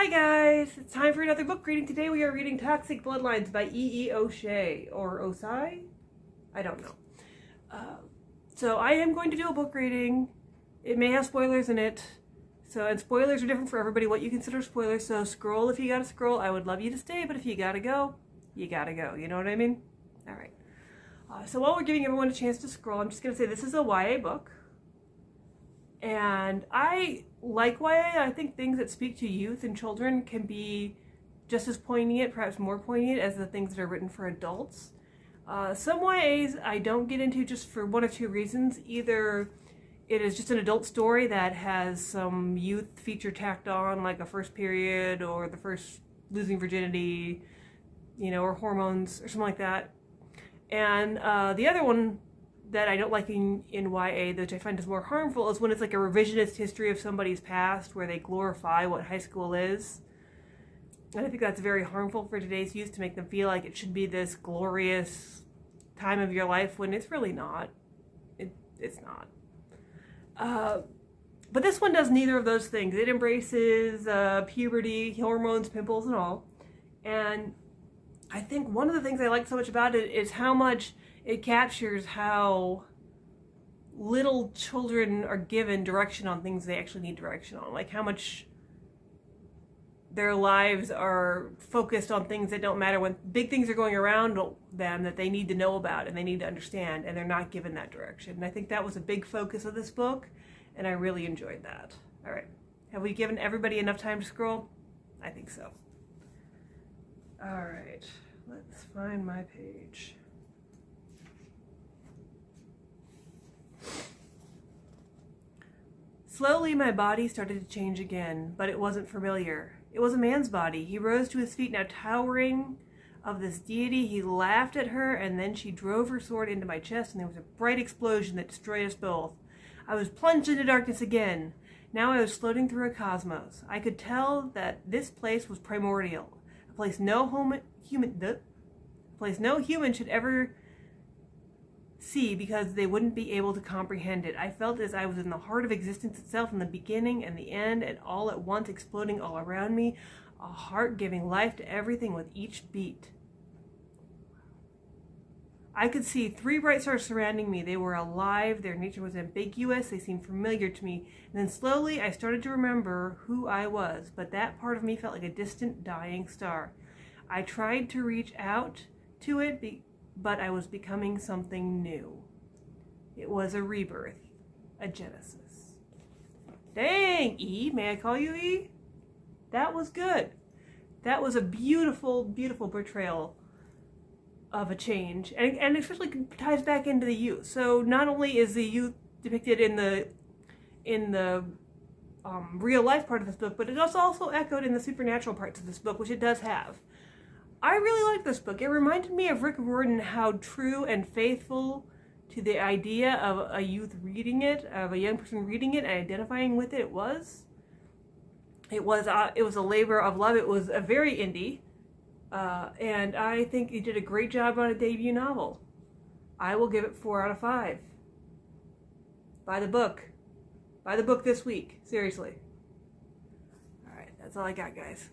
Hi guys, it's time for another book reading. Today we are reading Toxic Bloodlines by E. Ossai, or Ossai? I don't know. So I am going to do a book reading. It may have spoilers in it. And spoilers are different for everybody, what you consider spoilers. So scroll if you gotta scroll. I would love you to stay, but if you gotta go, you gotta go. You know what I mean? All right. So while we're giving everyone a chance to scroll, I'm just gonna say this is a YA book. And I like YA. I think things that speak to youth and children can be just as poignant, perhaps more poignant, as the things that are written for adults. Some YAs I don't get into just for one or two reasons. Either it is just an adult story that has some youth feature tacked on, like a first period or the first losing virginity, or hormones or something like that. And the other one that I don't like in YA, which I find is more harmful, is when it's like a revisionist history of somebody's past where they glorify what high school is. And I think that's very harmful for today's youth, to make them feel like it should be this glorious time of your life when it's really not. It's not. But this one does neither of those things. It embraces puberty, hormones, pimples, and all. And I think one of the things I like so much about it is how much it captures how little children are given direction on things they actually need direction on. Like how much their lives are focused on things that don't matter, when big things are going around them that they need to know about and they need to understand, and they're not given that direction. And I think that was a big focus of this book, and I really enjoyed that. All right. Have we given everybody enough time to scroll? I think so. All right. Let's find my page. Slowly, my body started to change again, but it wasn't familiar. It was a man's body. He rose to his feet, now towering of this deity. He laughed at her, and then she drove her sword into my chest, and there was a bright explosion that destroyed us both. I was plunged into darkness again. Now I was floating through a cosmos. I could tell that this place was primordial, a place no human should ever see, because they wouldn't be able to comprehend it. I felt as I was in the heart of existence itself, in the beginning and the end, and all at once exploding all around me, a heart giving life to everything with each beat. I could see 3 bright stars surrounding me. They were alive, their nature was ambiguous, they seemed familiar to me. And then slowly I started to remember who I was, but that part of me felt like a distant, dying star. I tried to reach out to it, but I was becoming something new. It was a rebirth, a genesis. Dang, E, may I call you E? That was good. That was a beautiful, beautiful portrayal of a change, and especially ties back into the youth. So not only is the youth depicted in the real life part of this book, but it also echoed in the supernatural parts of this book, which it does have. I really like this book. It reminded me of Rick Riordan, how true and faithful to the idea of a youth reading it, of a young person reading it and identifying with it was. It was a labor of love. It was a very indie, and I think he did a great job on a debut novel. I will give it 4 out of 5. Buy the book. Buy the book this week. Seriously. All right, that's all I got, guys.